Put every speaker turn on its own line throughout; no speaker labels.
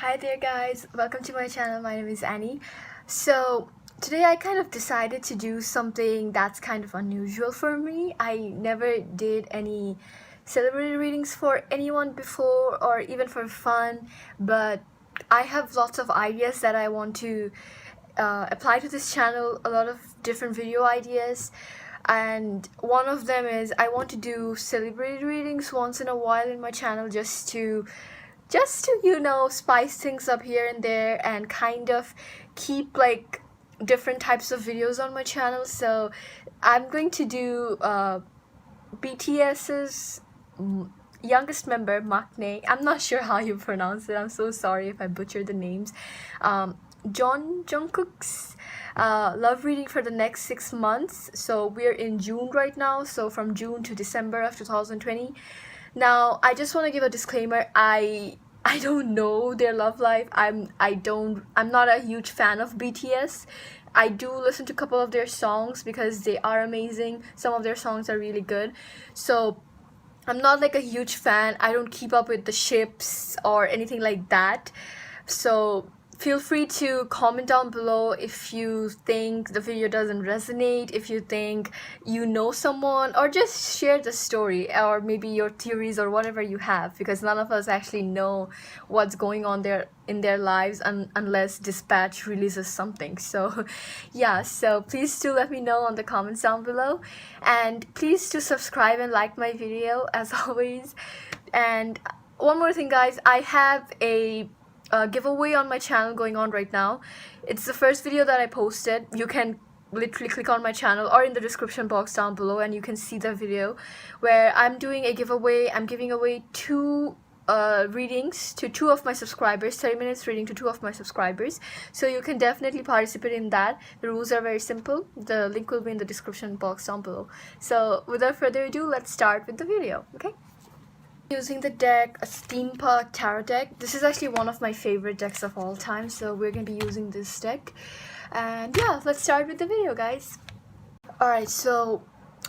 Hi there guys, welcome to my channel. My name is Annie. So today I kind of decided to do something that's kind of unusual for me. I never did any celebrity readings for anyone before or even for fun, but I have lots of ideas that I want to apply to this channel, a lot of different video ideas, and one of them is I want to do celebrity readings once in a while in my channel just to spice things up here and there and kind of keep like different types of videos on my channel. So I'm going to do BTS's youngest member, Maknae. I'm not sure how you pronounce it. I'm so sorry if I butchered the names. Jeon-Jungkook's love reading for the next 6 months. So we're in June right now, so from June to December of 2020. Now I just want to give a disclaimer. I don't know their love life. I'm not a huge fan of BTS. I do listen to a couple of their songs because they are amazing. Some of their songs are really good. So I'm not like a huge fan. I don't keep up with the ships or anything like that. So feel free to comment down below if you think the video doesn't resonate, if you think you know someone, or just share the story or maybe your theories or whatever you have, because none of us actually know what's going on there in their lives unless Dispatch releases something. So yeah, so please do let me know on the comments down below, and please do subscribe and like my video as always. And one more thing guys, I have a giveaway on my channel going on right now. It's the first video that I posted. You can literally click on my channel or in the description box down below and you can see the video where I'm doing a giveaway. I'm giving away two readings to 2 of my subscribers, 30 minutes reading to 2 of my subscribers. So you can definitely participate in that. The rules are very simple. The link will be in the description box down below. So without further ado, let's start with the video, okay? Using the deck, a Steampunk Tarot deck. This is actually one of my favorite decks of all time, so we're gonna be using this deck. And yeah, let's start with the video guys. Alright, so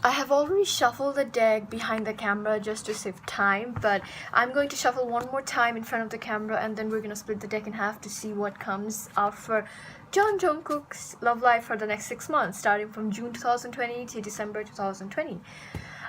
I have already shuffled the deck behind the camera just to save time, but I'm going to shuffle one more time in front of the camera and then we're gonna split the deck in half to see what comes out for Jeon-Jungkook's love life for the next 6 months, starting from June 2020 to December 2020.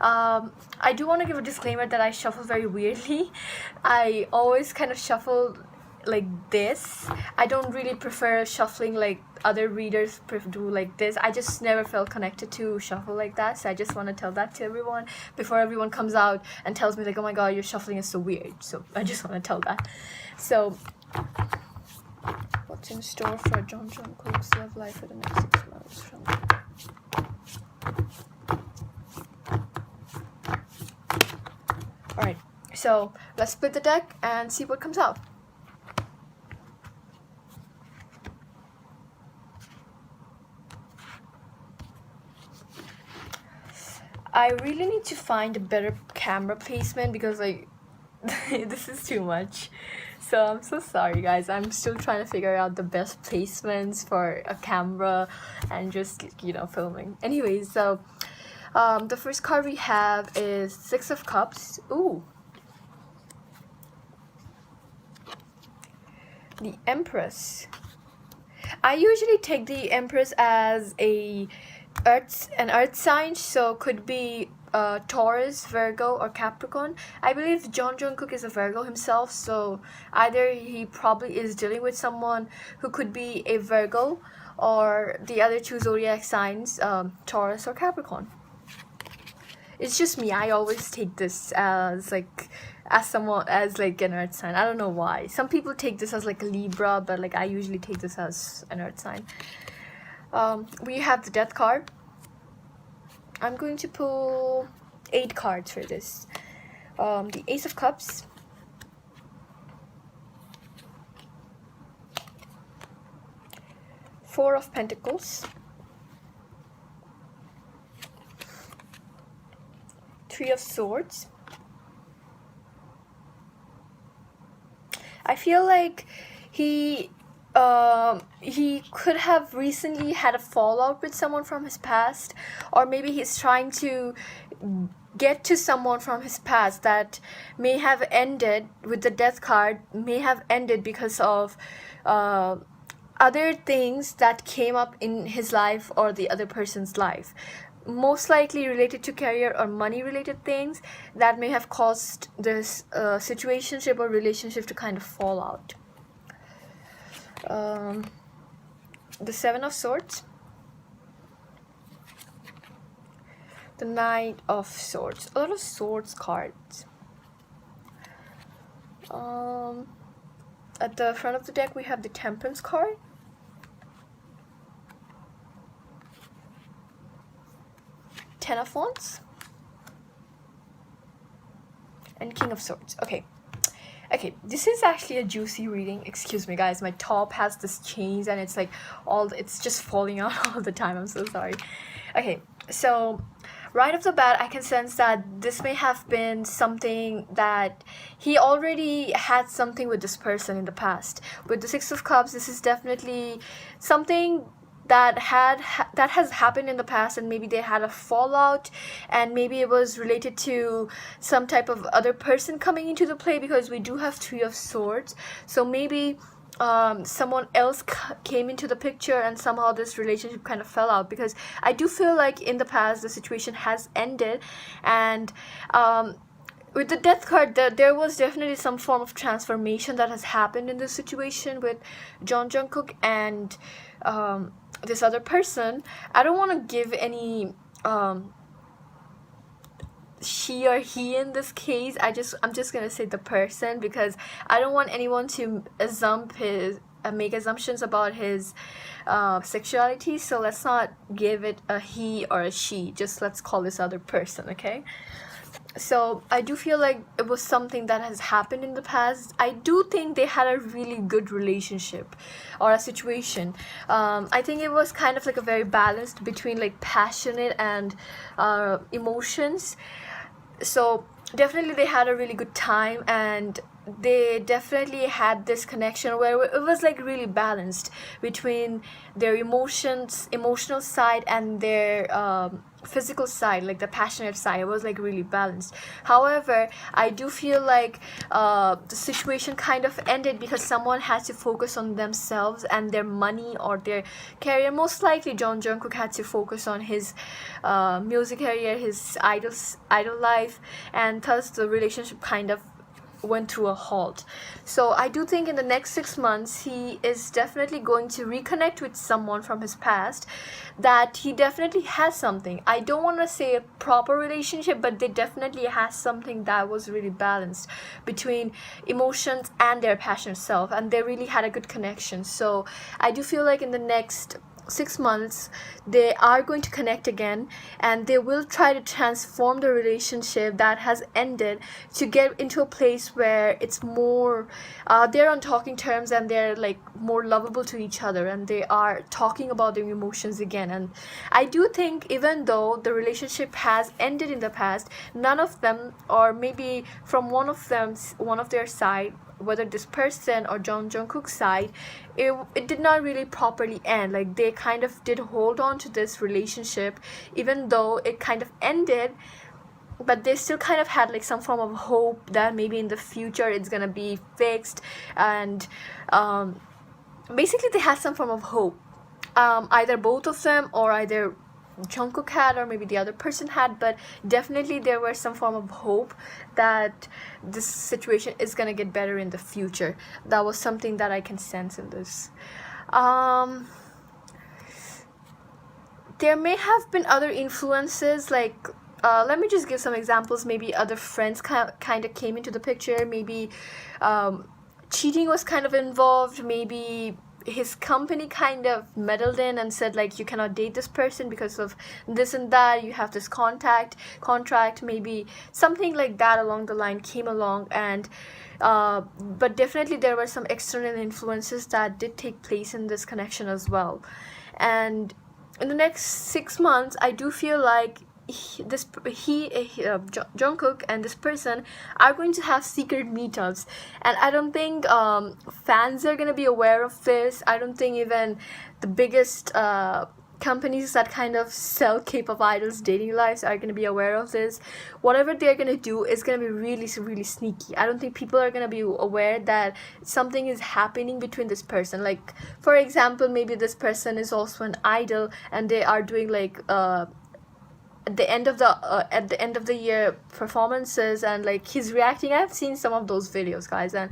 I do want to give a disclaimer that I shuffle very weirdly. I always kind of shuffle like this. I don't really prefer shuffling like other readers do like this. I just never felt connected to shuffle like that, so I just want to tell that to everyone before everyone comes out and tells me like, oh my god, your shuffling is so weird. So I just want to tell that. So what's in store for Jeon-Jungkook's love life for the next 6 months from Alright, so let's split the deck and see what comes out. I really need to find a better camera placement because like this is too much. So I'm so sorry guys. I'm still trying to figure out the best placements for a camera and just filming. Anyways, so the first card we have is 6 of Cups. Ooh. The Empress. I usually take the Empress as an earth sign, so could be Taurus, Virgo, or Capricorn. I believe Jeon-Jungkook is a Virgo himself, so either he probably is dealing with someone who could be a Virgo, or the other 2 zodiac signs, Taurus or Capricorn. It's just me. I always take this as an earth sign. I don't know why. Some people take this as like a Libra, but like I usually take this as an earth sign. We have the Death card. I'm going to pull 8 cards for this. The Ace of Cups. Four of Pentacles. 3 of Swords. I feel like he could have recently had a fallout with someone from his past, or maybe he's trying to get to someone from his past that may have ended with the death card, may have ended because of other things that came up in his life or the other person's life, most likely related to career or money related things that may have caused this situationship or relationship to kind of fall out. The Seven of Swords, the Knight of Swords, a lot of swords cards. At the front of the deck we have the Temperance card, Ten of Wands, and King of Swords. Okay, this is actually a juicy reading. Excuse me guys, my top has this chains and it's like it's just falling out all the time. I'm so sorry. Okay, so right off the bat I can sense that this may have been something that he already had something with this person in the past. With the Six of Cups, this is definitely something that has happened in the past, and maybe they had a fallout, and maybe it was related to some type of other person coming into the play, because we do have Three of Swords. So maybe someone else came into the picture and somehow this relationship kind of fell out, because I do feel like in the past the situation has ended. And with the Death card, there was definitely some form of transformation that has happened in this situation with Jeon-Jungkook and this other person. I don't want to give any she or he in this case. I'm just gonna say the person, because I don't want anyone to make assumptions about his sexuality. So let's not give it a he or a she, just let's call this other person, okay? So I do feel like it was something that has happened in the past. I do think they had a really good relationship or a situation. I think it was kind of like a very balanced between like passionate and emotions. So definitely they had a really good time, and they definitely had this connection where it was like really balanced between their emotional side and their physical side, like the passionate side. It was like really balanced. However, I do feel like the situation kind of ended because someone had to focus on themselves and their money or their career. Most likely Jeon-Jungkook had to focus on his music career, his idol life, and thus the relationship kind of went through a halt. So I do think in the next 6 months he is definitely going to reconnect with someone from his past, that he definitely has something. I don't want to say a proper relationship, but they definitely has something that was really balanced between emotions and their passionate self, and they really had a good connection. So I do feel like in the next 6 months they are going to connect again, and they will try to transform the relationship that has ended to get into a place where it's more they're on talking terms, and they're like more lovable to each other, and they are talking about their emotions again. And I do think even though the relationship has ended in the past, none of them, or maybe from one of their side, whether this person or Jeon-Jungkook's side, it did not really properly end. Like they kind of did hold on to this relationship even though it kind of ended, but they still kind of had like some form of hope that maybe in the future it's gonna be fixed. And basically they had some form of hope, either both of them, or either Jungkook had or maybe the other person had, but definitely there was some form of hope that this situation is gonna get better in the future. That was something that I can sense in this. There may have been other influences, like let me just give some examples. Maybe other friends kind of came into the picture. Maybe cheating was kind of involved. Maybe his company kind of meddled in and said like, you cannot date this person because of this and that, you have this contract. Maybe something like that along the line came along. And but definitely there were some external influences that did take place in this connection as well. And in the next 6 months I do feel like Jungkook and this person are going to have secret meetups, and I don't think fans are going to be aware of this. I don't think even the biggest companies that kind of sell K-pop idols dating lives are going to be aware of this. Whatever they're going to do is going to be really, really sneaky. I don't think people are going to be aware that something is happening between this person. Like, for example, maybe this person is also an idol and they are doing like at the end of the year performances, and like he's reacting. I've seen some of those videos, guys, and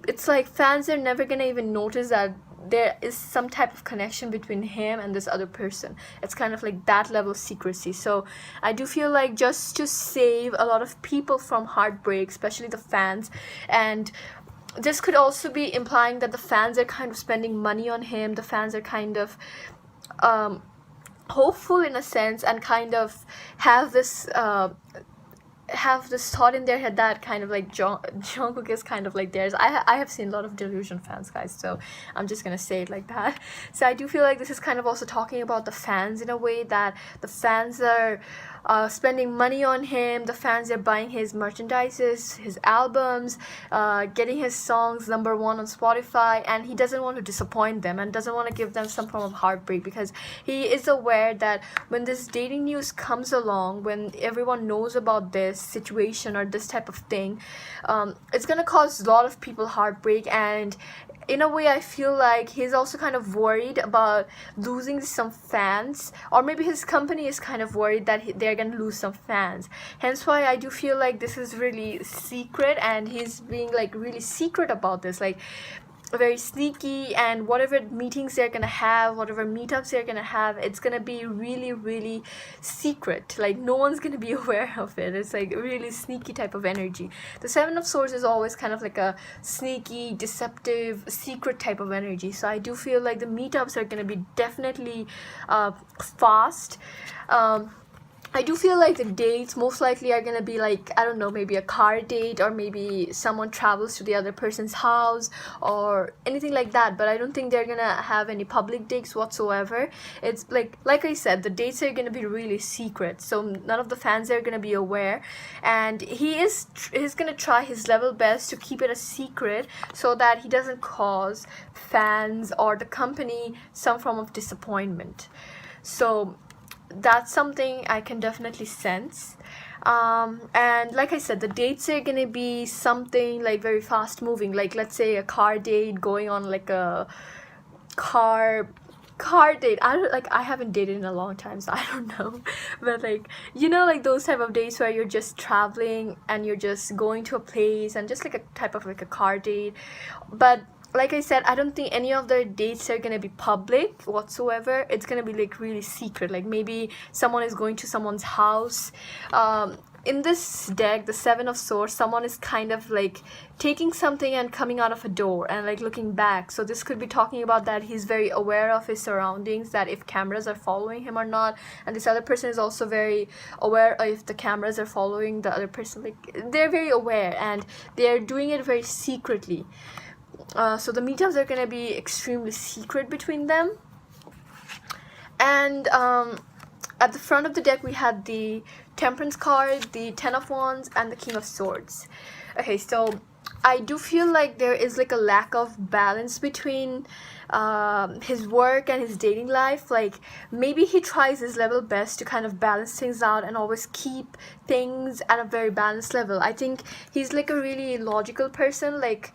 it's like fans are never gonna even notice that there is some type of connection between him and this other person. It's kind of like that level of secrecy. So I do feel like, just to save a lot of people from heartbreak, especially the fans, and this could also be implying that the fans are kind of spending money on him. The fans are kind of hopeful in a sense, and kind of have this thought in their head that kind of like Jungkook is kind of like theirs. I have seen a lot of delusion fans, guys, so I'm just gonna say it like that. So I do feel like this is kind of also talking about the fans in a way, that the fans are spending money on him. The fans are buying his merchandises, his albums, getting his songs #1 on Spotify, and he doesn't want to disappoint them and doesn't want to give them some form of heartbreak, because he is aware that when this dating news comes along, when everyone knows about this situation or this type of thing, it's gonna cause a lot of people heartbreak. And in a way, I feel like he's also kind of worried about losing some fans, or maybe his company is kind of worried that they're gonna lose some fans. Hence why I do feel like this is really secret, and he's being like really secret about this, like very sneaky. And whatever meetings they're gonna have, whatever meetups they're gonna have, it's gonna be really, really secret. Like no one's gonna be aware of it. It's like a really sneaky type of energy. The Seven of Swords is always kind of like a sneaky, deceptive, secret type of energy. So I do feel like the meetups are gonna be definitely fast. I do feel like the dates most likely are gonna be like, I don't know, maybe a car date, or maybe someone travels to the other person's house or anything like that. But I don't think they're gonna have any public dates whatsoever. It's like I said, the dates are gonna be really secret, so none of the fans are gonna be aware, and he's gonna try his level best to keep it a secret so that he doesn't cause fans or the company some form of disappointment. So that's something I can definitely sense. And like I said, the dates are gonna be something like very fast moving, like let's say a car date, going on like a car date. I haven't dated in a long time, so I don't know, but like, you know, like those type of dates where you're just traveling and you're just going to a place, and just like a type of like a car date. But like I said, I don't think any of their dates are gonna be public whatsoever. It's gonna be like really secret. Like maybe someone is going to someone's house. In this deck, the Seven of Swords, someone is kind of like taking something and coming out of a door and like looking back. So this could be talking about that he's very aware of his surroundings, that if cameras are following him or not. And this other person is also very aware of if the cameras are following the other person. Like they're very aware, and they're doing it very secretly. So the meetups are gonna be extremely secret between them. And at the front of the deck, we had the Temperance card, the Ten of Wands, and the King of Swords. Okay, so I do feel like there is like a lack of balance between his work and his dating life. Like maybe he tries his level best to kind of balance things out and always keep things at a very balanced level. I think he's like a really logical person. Like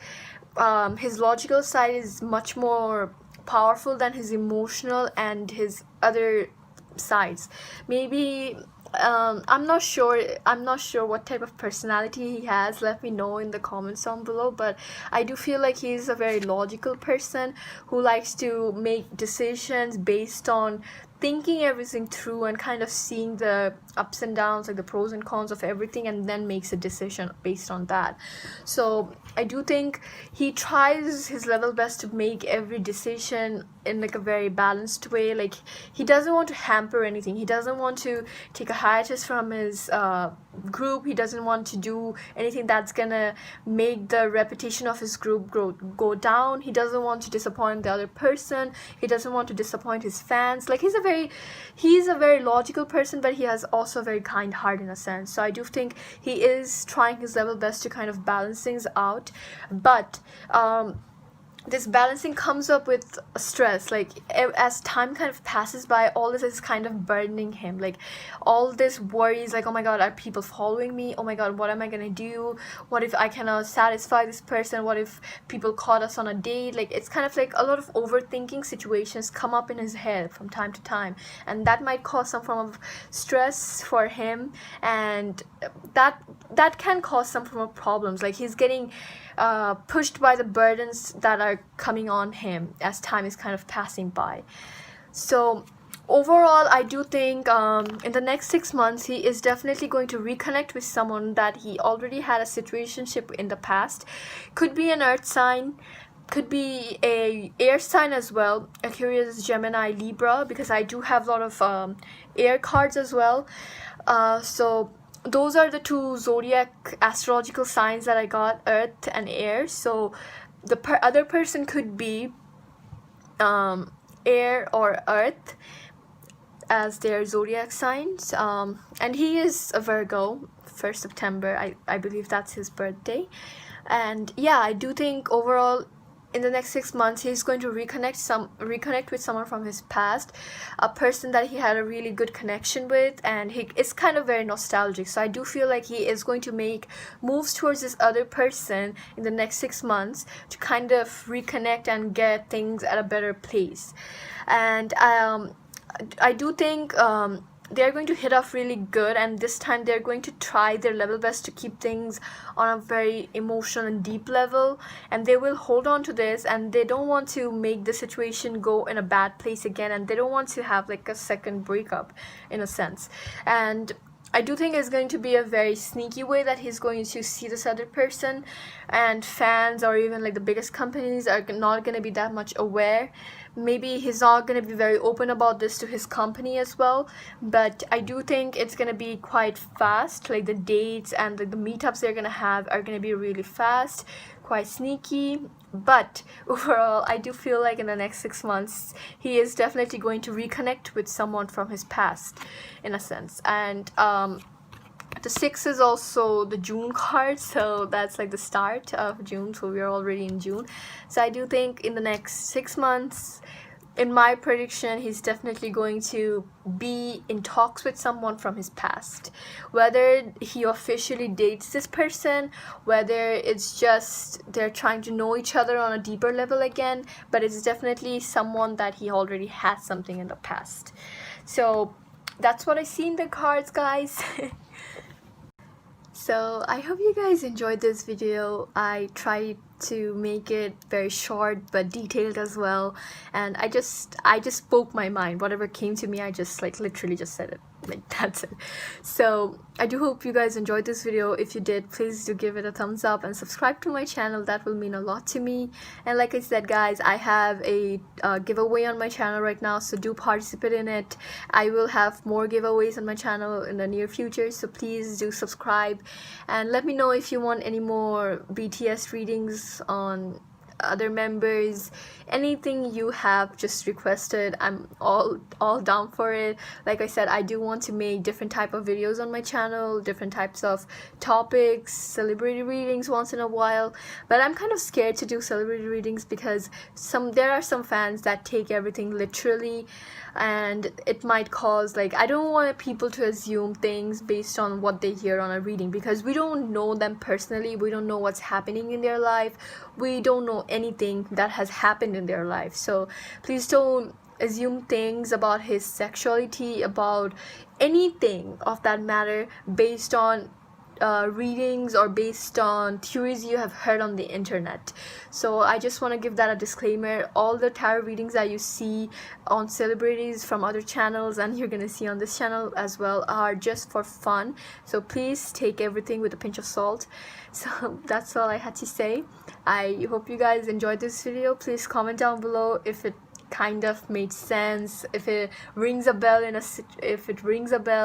his logical side is much more powerful than his emotional and his other sides. Maybe I'm not sure what type of personality he has. Let me know in the comments down below. But I do feel like he's a very logical person who likes to make decisions based on thinking everything through and kind of seeing the ups and downs, like the pros and cons of everything, and then makes a decision based on that. So I do think he tries his level best to make every decision in like a very balanced way. Like he doesn't want to hamper anything. He doesn't want to take a hiatus from his group. He doesn't want to do anything that's gonna make the reputation of his group go down. He doesn't want to disappoint the other person. He doesn't want to disappoint his fans. Like he's a very logical person, but he has also a very kind heart in a sense. So I do think he is trying his level best to kind of balance things out. But this balancing comes up with stress. Like as time kind of passes by, all this is kind of burdening him. Like all this worries, like, oh my god, are people following me? Oh my god, what am I gonna do? What if I cannot satisfy this person? What if people caught us on a date? Like it's kind of like a lot of overthinking situations come up in his head from time to time, and that might cause some form of stress for him, and that can cause some form of problems. Like he's getting pushed by the burdens that are coming on him as time is kind of passing by. So overall, I do think in the next 6 months he is definitely going to reconnect with someone that he already had a situationship in the past. Could be an earth sign, could be a air sign as well, Aquarius, Gemini, Libra, because I do have a lot of air cards as well. So those are the two zodiac astrological signs that I got, earth and air. So the other person could be air or earth as their zodiac signs, and he is a Virgo, 1st September, I believe that's his birthday. And yeah, I do think overall in the next 6 months he's going to reconnect with someone from his past, a person that he had a really good connection with, and he is kind of very nostalgic. So I do feel like he is going to make moves towards this other person in the next 6 months to kind of reconnect and get things at a better place. And I do think they're going to hit off really good, and this time they're going to try their level best to keep things on a very emotional and deep level, and they will hold on to this, and they don't want to make the situation go in a bad place again, and they don't want to have like a second breakup in a sense. And I do think it's going to be a very sneaky way that he's going to see this other person, and fans or even like the biggest companies are not going to be that much aware. Maybe he's not going to be very open about this to his company as well, but I do think it's going to be quite fast. Like the dates and like the meetups they're going to have are going to be really fast, quite sneaky. But overall, I do feel like in the next 6 months he is definitely going to reconnect with someone from his past in a sense. And the 6 is also the June card, so that's like the start of June, so we are already in June. So I do think in the next 6 months, in my prediction, he's definitely going to be in talks with someone from his past. Whether he officially dates this person, whether it's just they're trying to know each other on a deeper level again, but it's definitely someone that he already had something in the past. So that's what I see in the cards, guys. So I hope you guys enjoyed this video. I tried to make it very short but detailed as well, and I just spoke my mind. Whatever came to me, I just like literally just said it. Like that's it. So I do hope you guys enjoyed this video. If you did, please do give it a thumbs up and subscribe to my channel. That will mean a lot to me. And like I said, guys, I have a giveaway on my channel right now, so do participate in it. I will have more giveaways on my channel in the near future, so please do subscribe and let me know if you want any more BTS readings on other members. Anything you have just requested, I'm all down for it. Like I said, I do want to make different type of videos on my channel, different types of topics, celebrity readings once in a while, but I'm kind of scared to do celebrity readings because there are some fans that take everything literally, and it might cause, like, I don't want people to assume things based on what they hear on a reading, because we don't know them personally, we don't know what's happening in their life, we don't know anything that has happened in their life. So please don't assume things about his sexuality, about anything of that matter based on readings or based on theories you have heard on the internet. So I just want to give that a disclaimer. All the tarot readings that you see on celebrities from other channels and you're gonna see on this channel as well are just for fun, so please take everything with a pinch of salt. So that's all I had to say. I hope you guys enjoyed this video. Please comment down below if it kind of made sense, if it rings a bell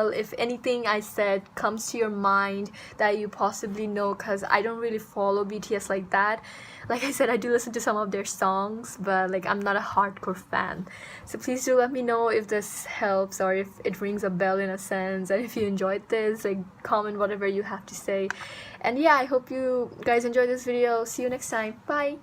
if anything I said comes to your mind that you possibly know, because I don't really follow BTS like that. Like I said, I do listen to some of their songs, but like I'm not a hardcore fan. So please do let me know if this helps or if it rings a bell in a sense, and if you enjoyed this, like comment whatever you have to say. And yeah, I hope you guys enjoyed this video. See you next time. Bye.